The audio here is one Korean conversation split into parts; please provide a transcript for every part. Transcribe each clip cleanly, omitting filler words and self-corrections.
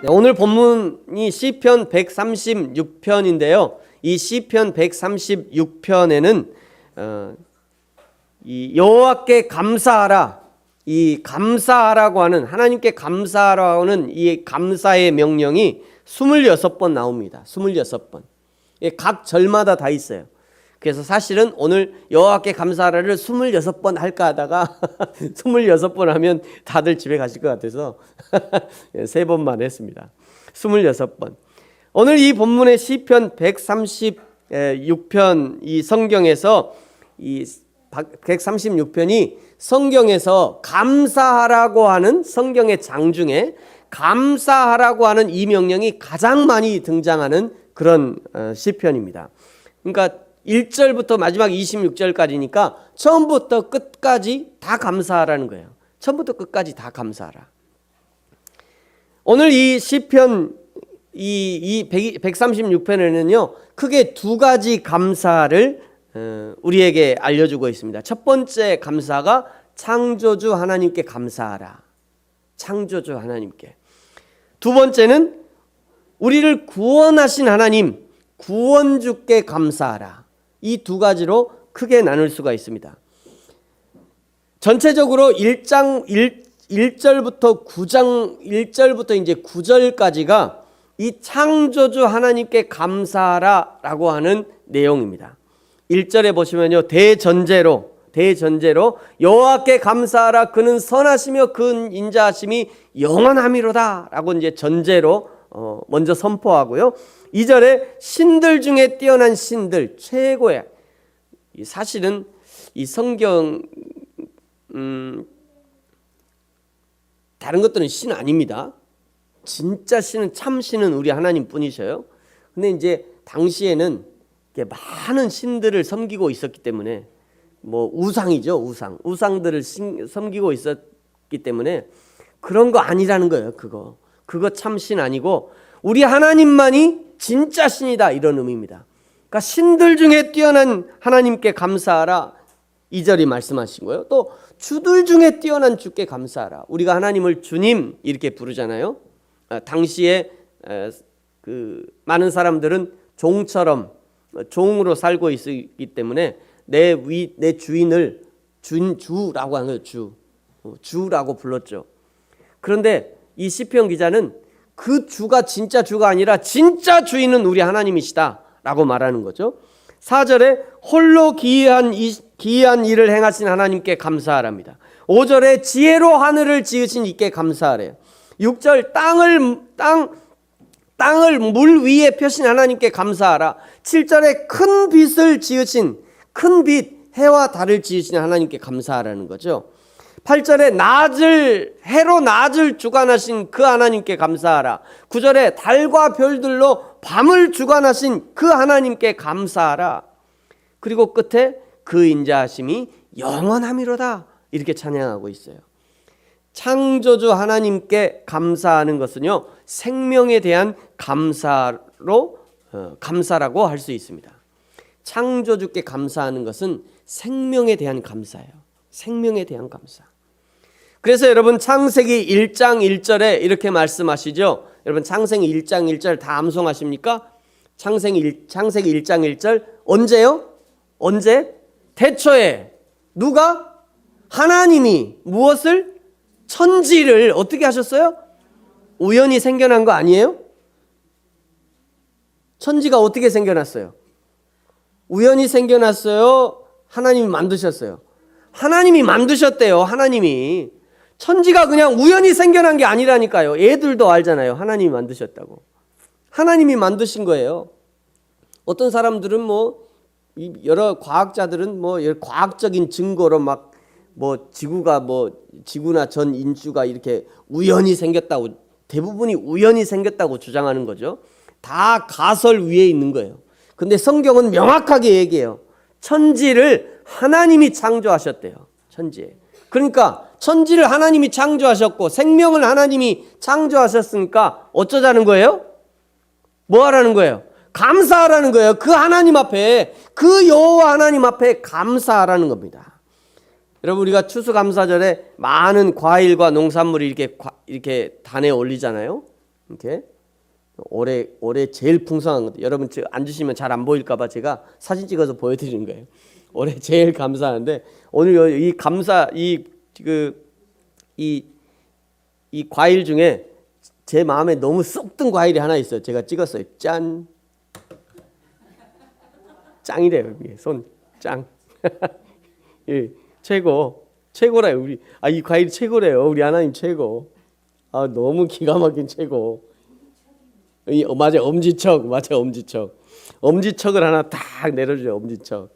네, 오늘 본문이 시편 136편인데요. 이 시편 136편에는 이 여호와께 감사하라, 이 감사하라고 하는, 하나님께 감사하라고 하는 이 감사의 명령이 26번 나옵니다. 26번. 각 절마다 다 있어요. 그래서 사실은 오늘 여호와께 감사하라를 26번 할까 하다가 26번 하면 다들 집에 가실 것 같아서 3번만 했습니다. 26번. 오늘 이 본문의 시편 136편 이 성경에서 이 136편이 성경에서 감사하라고 하는, 성경의 장 중에 감사하라고 하는 이 명령이 가장 많이 등장하는 그런 시편입니다. 그러니까 1절부터 마지막 26절까지니까 처음부터 끝까지 다 감사하라는 거예요. 처음부터 끝까지 다 감사하라. 오늘 이 시편 이 136편에는요 크게 두 가지 감사를 우리에게 알려주고 있습니다. 첫 번째 감사가 창조주 하나님께 감사하라. 창조주 하나님께. 두 번째는 우리를 구원하신 하나님, 구원주께 감사하라. 이 두 가지로 크게 나눌 수가 있습니다. 전체적으로 1절부터 1절부터 이제 9절까지가 이 창조주 하나님께 감사하라라고 하는 내용입니다. 1절에 보시면요, 대전제로 여호와께 감사하라, 그는 선하시며 그 인자하심이 영원함이로다라고 이제 전제로 먼저 선포하고요. 2절에 신들 중에 뛰어난 신들, 최고야. 사실은 이 성경 다른 것들은 신 아닙니다. 진짜 신은, 참 신은 우리 하나님 뿐이셔요. 근데 이제 당시에는 많은 신들을 섬기고 있었기 때문에, 뭐 우상이죠, 우상들을 섬기고 있었기 때문에 그런 거 아니라는 거예요. 그거 참 신 아니고 우리 하나님만이 진짜 신이다, 이런 의미입니다. 그러니까 신들 중에 뛰어난 하나님께 감사하라, 2절이 말씀하신 거예요. 또 주들 중에 뛰어난 주께 감사하라. 우리가 하나님을 주님 이렇게 부르잖아요. 당시에 그 많은 사람들은 종처럼 종으로 살고 있기 때문에 내 주인을 주라고 하는 거예요. 주라고 불렀죠. 그런데 이 시편 기자는 그 주가 진짜 주가 아니라 진짜 주인은 우리 하나님이시다 라고 말하는 거죠. 4절에 홀로 기이한 일을 행하신 하나님께 감사하랍니다. 5절에 지혜로 하늘을 지으신 이께 감사하래요. 6절 땅을 물 위에 펴신 하나님께 감사하라. 7절에 큰 빛을 지으신, 큰 빛, 해와 달을 지으신 하나님께 감사하라는 거죠. 8절에 해로 낮을 주관하신 그 하나님께 감사하라. 9절에 달과 별들로 밤을 주관하신 그 하나님께 감사하라. 그리고 끝에 그 인자하심이 영원함이로다, 이렇게 찬양하고 있어요. 창조주 하나님께 감사하는 것은요, 생명에 대한 감사라고 할 수 있습니다. 창조주께 감사하는 것은 생명에 대한 감사예요. 생명에 대한 감사. 그래서 여러분 창세기 1장 1절에 이렇게 말씀하시죠. 여러분 창세기 1장 1절 다 암송하십니까? 창세기 1장 1절 언제요? 언제? 태초에 누가? 하나님이 무엇을? 천지를 어떻게 하셨어요? 우연히 생겨난 거 아니에요? 천지가 어떻게 생겨났어요? 우연히 생겨났어요? 하나님이 만드셨어요? 하나님이 만드셨대요. 하나님이. 천지가 그냥 우연히 생겨난 게 아니라니까요. 애들도 알잖아요. 하나님이 만드셨다고. 하나님이 만드신 거예요. 어떤 사람들은 여러 과학자들은 과학적인 증거로 지구나 전 인주가 이렇게 우연히 생겼다고, 대부분이 우연히 생겼다고 주장하는 거죠. 다 가설 위에 있는 거예요. 근데 성경은 명확하게 얘기해요. 천지를 하나님이 창조하셨대요. 천지에. 그러니까 천지를 하나님이 창조하셨고 생명을 하나님이 창조하셨으니까 어쩌자는 거예요? 뭐 하라는 거예요? 감사하라는 거예요. 그 하나님 앞에, 그 여호와 하나님 앞에 감사하라는 겁니다. 여러분, 우리가 추수감사절에 많은 과일과 농산물이 이렇게 단에 올리잖아요. 이렇게 올해 제일 풍성한 것. 여러분 앉으시면 잘 안 보일까봐 제가 사진 찍어서 보여드리는 거예요. 올해 제일 감사한데 오늘 이 감사 이 과일 중에 제 마음에 너무 쏙 든 과일이 하나 있어요. 제가 찍었어요. 짠. 짱이래요. 손 짱. 예, 최고라요. 우리 이 과일이 최고래요. 우리 하나님 최고. 너무 기가 막힌 최고. 맞아요. 엄지척. 맞아요. 엄지척을 하나 딱 내려줘요. 엄지척.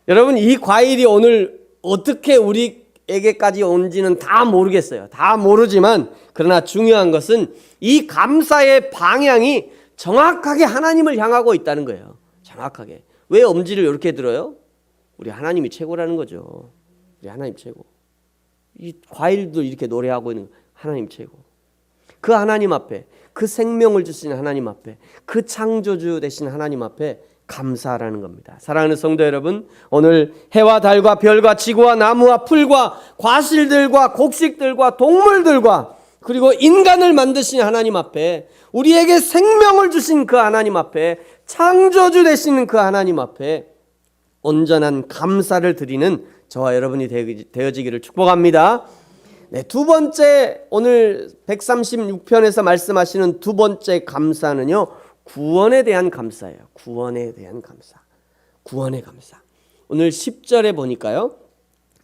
여러분 이 과일이 오늘 어떻게 우리에게까지 온지는 다 모르겠어요. 다 모르지만 그러나 중요한 것은 이 감사의 방향이 정확하게 하나님을 향하고 있다는 거예요. 정확하게. 왜 엄지를 이렇게 들어요? 우리 하나님이 최고라는 거죠. 우리 하나님 최고. 이 과일도 이렇게 노래하고 있는 하나님 최고. 그 하나님 앞에, 그 생명을 주신 하나님 앞에, 그 창조주 되신 하나님 앞에 감사라는 겁니다. 사랑하는 성도 여러분, 오늘 해와 달과 별과 지구와 나무와 풀과 과실들과 곡식들과 동물들과 그리고 인간을 만드신 하나님 앞에, 우리에게 생명을 주신 그 하나님 앞에, 창조주 되시는 그 하나님 앞에 온전한 감사를 드리는 저와 여러분이 되어지기를 축복합니다. 네, 두 번째, 오늘 136편에서 말씀하시는 두 번째 감사는요, 구원에 대한 감사예요. 구원에 대한 감사. 구원의 감사. 오늘 10절에 보니까요,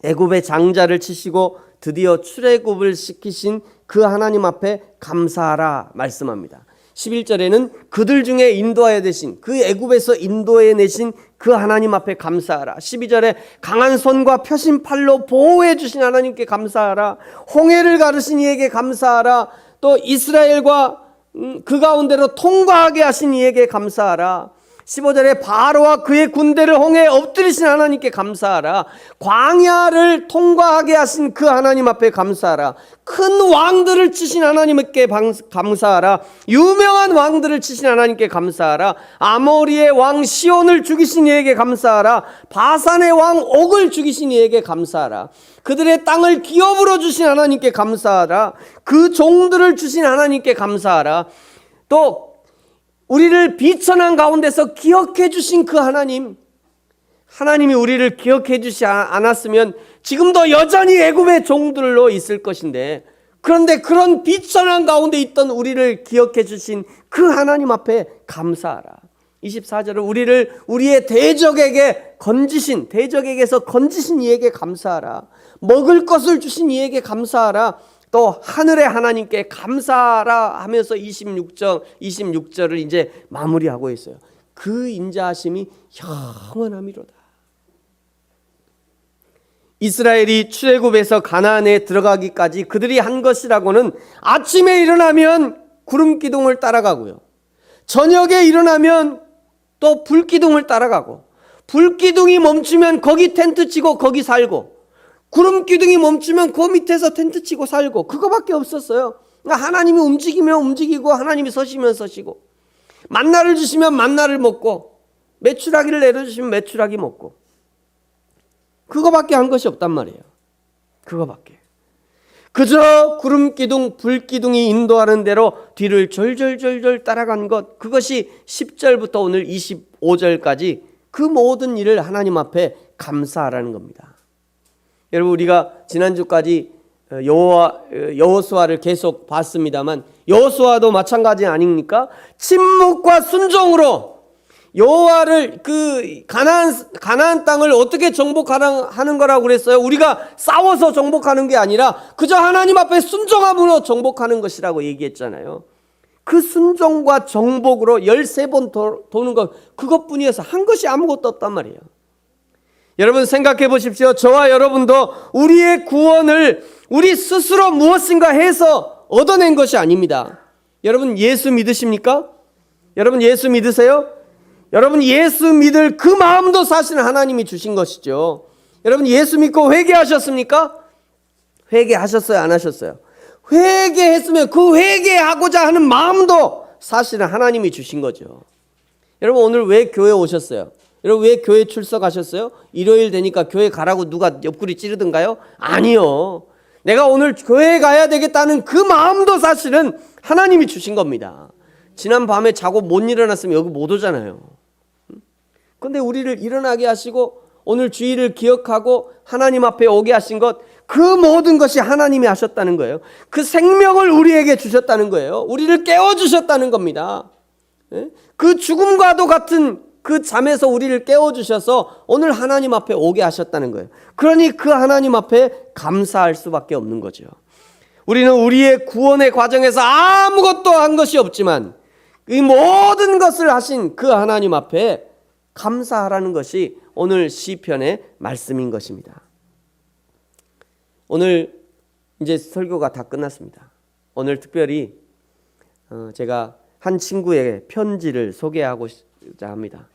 애굽의 장자를 치시고 드디어 출애굽을 시키신 그 하나님 앞에 감사하라 말씀합니다. 11절에는 그들 중에 인도하여 되신, 그 애굽에서 인도해 내신 그 하나님 앞에 감사하라. 12절에 강한 손과 펴신 팔로 보호해 주신 하나님께 감사하라. 홍해를 가르신 이에게 감사하라. 또 이스라엘과 그 가운데로 통과하게 하신 이에게 감사하라. 15절에 바로와 그의 군대를 홍해에 엎드리신 하나님께 감사하라. 광야를 통과하게 하신 그 하나님 앞에 감사하라. 큰 왕들을 치신 하나님께 감사하라. 유명한 왕들을 치신 하나님께 감사하라. 아모리의 왕 시온을 죽이신 이에게 감사하라. 바산의 왕 옥을 죽이신 이에게 감사하라. 그들의 땅을 기업으로 주신 하나님께 감사하라. 그 종들을 주신 하나님께 감사하라. 또 우리를 비천한 가운데서 기억해 주신 그 하나님이 우리를 기억해 주지 않았으면 지금도 여전히 애굽의 종들로 있을 것인데, 그런데 그런 비천한 가운데 있던 우리를 기억해 주신 그 하나님 앞에 감사하라. 24절은 우리를 우리의 대적에게서 건지신 이에게 감사하라. 먹을 것을 주신 이에게 감사하라. 또 하늘의 하나님께 감사하라 하면서 26절을 이제 마무리하고 있어요. 그 인자하심이 영원함이로다. 이스라엘이 출애굽에서 가나안에 들어가기까지 그들이 한 것이라고는 아침에 일어나면 구름 기둥을 따라가고요, 저녁에 일어나면 또 불 기둥을 따라가고, 불 기둥이 멈추면 거기 텐트 치고 거기 살고, 구름 기둥이 멈추면 그 밑에서 텐트 치고 살고, 그거밖에 없었어요. 그러니까 하나님이 움직이면 움직이고, 하나님이 서시면 서시고, 만나를 주시면 만나를 먹고, 메추라기를 내려주시면 메추라기 먹고, 그거밖에 한 것이 없단 말이에요. 그거밖에. 그저 구름 기둥, 불 기둥이 인도하는 대로 뒤를 졸졸졸졸 따라간 것, 그것이 10절부터 오늘 25절까지 그 모든 일을 하나님 앞에 감사하라는 겁니다. 여러분, 우리가 지난주까지 여호수아를 계속 봤습니다만, 여호수아도 마찬가지 아닙니까? 침묵과 순종으로 여호와를, 그 가나안 땅을 어떻게 정복하는 거라고 그랬어요? 우리가 싸워서 정복하는 게 아니라 그저 하나님 앞에 순종함으로 정복하는 것이라고 얘기했잖아요. 그 순종과 정복으로 13번 도는 것, 그것뿐이어서 한 것이 아무것도 없단 말이에요. 여러분 생각해 보십시오. 저와 여러분도 우리의 구원을 우리 스스로 무엇인가 해서 얻어낸 것이 아닙니다. 여러분 예수 믿으십니까? 여러분 예수 믿으세요? 여러분 예수 믿을 그 마음도 사실은 하나님이 주신 것이죠. 여러분 예수 믿고 회개하셨습니까? 회개하셨어요? 안 하셨어요? 회개했으면 그 회개하고자 하는 마음도 사실은 하나님이 주신 거죠. 여러분 오늘 왜 교회 오셨어요? 여러분 왜 교회 출석하셨어요? 일요일 되니까 교회 가라고 누가 옆구리 찌르던가요? 아니요. 내가 오늘 교회에 가야 되겠다는 그 마음도 사실은 하나님이 주신 겁니다. 지난 밤에 자고 못 일어났으면 여기 못 오잖아요. 그런데 우리를 일어나게 하시고 오늘 주일을 기억하고 하나님 앞에 오게 하신 것, 그 모든 것이 하나님이 하셨다는 거예요. 그 생명을 우리에게 주셨다는 거예요. 우리를 깨워주셨다는 겁니다. 그 죽음과도 같은 그 잠에서 우리를 깨워주셔서 오늘 하나님 앞에 오게 하셨다는 거예요. 그러니 그 하나님 앞에 감사할 수밖에 없는 거죠. 우리는 우리의 구원의 과정에서 아무것도 한 것이 없지만 이 모든 것을 하신 그 하나님 앞에 감사하라는 것이 오늘 시편의 말씀인 것입니다. 오늘 이제 설교가 다 끝났습니다. 오늘 특별히 제가 한 친구의 편지를 소개하고자 합니다.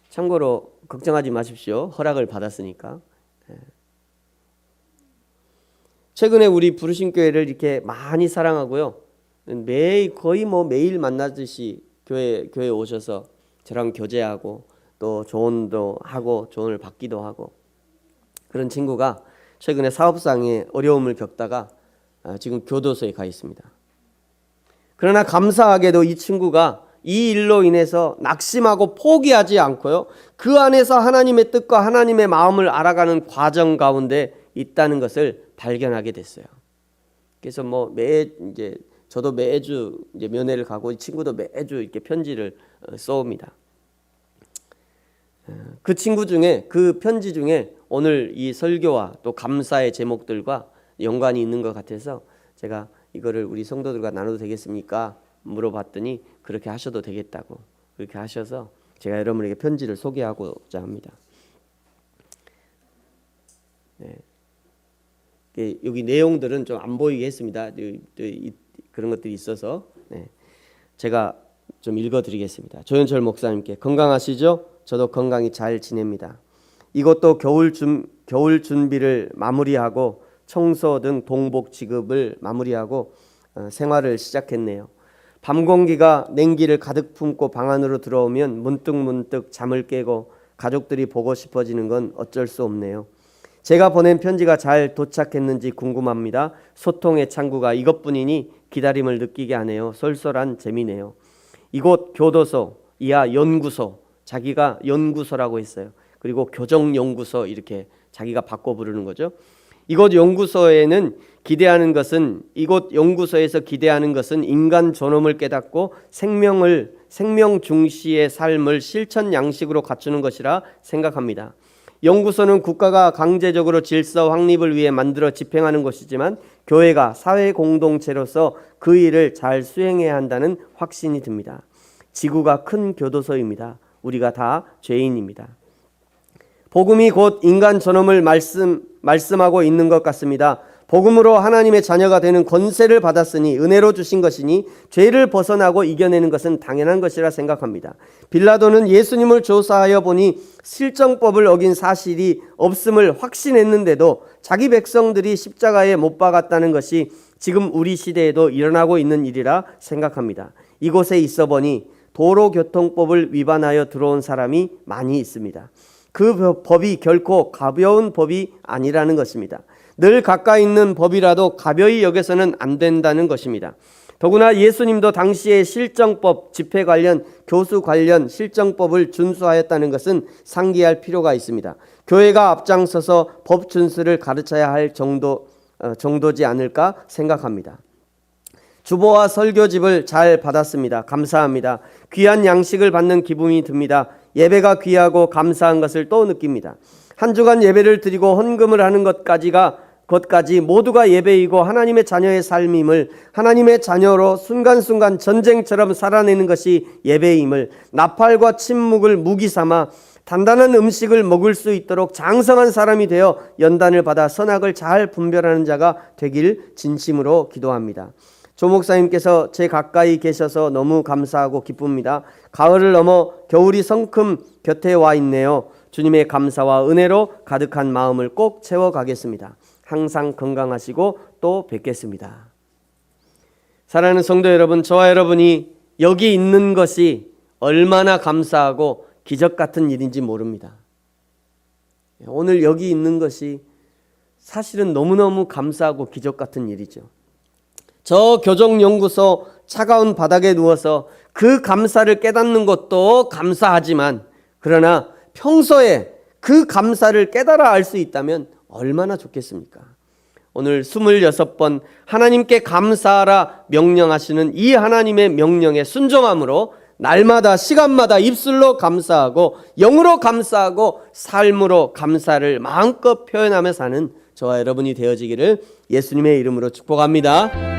참고로 걱정하지 마십시오. 허락을 받았으니까. 최근에 우리 부르신 교회를 이렇게 많이 사랑하고요. 거의 매일 만나듯이 교회에 오셔서 저랑 교제하고 또 조언도 하고 조언을 받기도 하고 그런 친구가 최근에 사업상의 어려움을 겪다가 지금 교도소에 가 있습니다. 그러나 감사하게도 이 친구가 이 일로 인해서 낙심하고 포기하지 않고요, 그 안에서 하나님의 뜻과 하나님의 마음을 알아가는 과정 가운데 있다는 것을 발견하게 됐어요. 그래서 저도 매주 이제 면회를 가고 이 친구도 매주 이렇게 편지를 써옵니다. 그 친구 중에, 그 편지 중에 오늘 이 설교와 또 감사의 제목들과 연관이 있는 것 같아서 제가 이거를 우리 성도들과 나눠도 되겠습니까? 물어봤더니 그렇게 하셔도 되겠다고, 그렇게 하셔서 제가 여러분에게 편지를 소개하고자 합니다. 여기 내용들은 좀 안 보이게 했습니다. 그런 것들이 있어서 제가 좀 읽어드리겠습니다. 조현철 목사님께, 건강하시죠? 저도 건강히 잘 지냅니다. 이것도 겨울 준비를 마무리하고 청소 등 동복 지급을 마무리하고 생활을 시작했네요. 밤 공기가 냉기를 가득 품고 방 안으로 들어오면 문득 잠을 깨고 가족들이 보고 싶어지는 건 어쩔 수 없네요. 제가 보낸 편지가 잘 도착했는지 궁금합니다. 소통의 창구가 이것뿐이니 기다림을 느끼게 하네요. 쏠쏠한 재미네요. 이곳 교도소, 이하 연구소, 자기가 연구소라고 했어요. 그리고 교정연구소 이렇게 자기가 바꿔 부르는 거죠. 이곳 연구소에서 기대하는 것은 인간 존엄을 깨닫고 생명 중시의 삶을 실천 양식으로 갖추는 것이라 생각합니다. 연구소는 국가가 강제적으로 질서 확립을 위해 만들어 집행하는 곳이지만 교회가 사회 공동체로서 그 일을 잘 수행해야 한다는 확신이 듭니다. 지구가 큰 교도소입니다. 우리가 다 죄인입니다. 복음이 곧 인간 존엄을 말씀하고 있는 것 같습니다. 복음으로 하나님의 자녀가 되는 권세를 받았으니 은혜로 주신 것이니 죄를 벗어나고 이겨내는 것은 당연한 것이라 생각합니다. 빌라도는 예수님을 조사하여 보니 실정법을 어긴 사실이 없음을 확신했는데도 자기 백성들이 십자가에 못 박았다는 것이 지금 우리 시대에도 일어나고 있는 일이라 생각합니다. 이곳에 있어 보니 도로교통법을 위반하여 들어온 사람이 많이 있습니다. 그 법이 결코 가벼운 법이 아니라는 것입니다. 늘 가까이 있는 법이라도 가벼이 여겨서는 안 된다는 것입니다. 더구나 예수님도 당시의 실정법, 집회 관련, 교수 관련 실정법을 준수하였다는 것은 상기할 필요가 있습니다. 교회가 앞장서서 법 준수를 가르쳐야 할 정도지 않을까 생각합니다. 주보와 설교집을 잘 받았습니다. 감사합니다. 귀한 양식을 받는 기분이 듭니다. 예배가 귀하고 감사한 것을 또 느낍니다. 한 주간 예배를 드리고 헌금을 하는 것까지 모두가 예배이고 하나님의 자녀의 삶임을, 하나님의 자녀로 순간순간 전쟁처럼 살아내는 것이 예배임을, 나팔과 침묵을 무기 삼아 단단한 음식을 먹을 수 있도록 장성한 사람이 되어 연단을 받아 선악을 잘 분별하는 자가 되길 진심으로 기도합니다. 조 목사님께서 제 가까이 계셔서 너무 감사하고 기쁩니다. 가을을 넘어 겨울이 성큼 곁에 와 있네요. 주님의 감사와 은혜로 가득한 마음을 꼭 채워가겠습니다. 항상 건강하시고 또 뵙겠습니다. 사랑하는 성도 여러분, 저와 여러분이 여기 있는 것이 얼마나 감사하고 기적 같은 일인지 모릅니다. 오늘 여기 있는 것이 사실은 너무너무 감사하고 기적 같은 일이죠. 저 교정연구소 차가운 바닥에 누워서 그 감사를 깨닫는 것도 감사하지만, 그러나 평소에 그 감사를 깨달아 알 수 있다면 얼마나 좋겠습니까? 오늘 26번 하나님께 감사하라 명령하시는 이 하나님의 명령에 순종함으로 날마다 시간마다 입술로 감사하고 영으로 감사하고 삶으로 감사를 마음껏 표현하며 사는 저와 여러분이 되어지기를 예수님의 이름으로 축복합니다.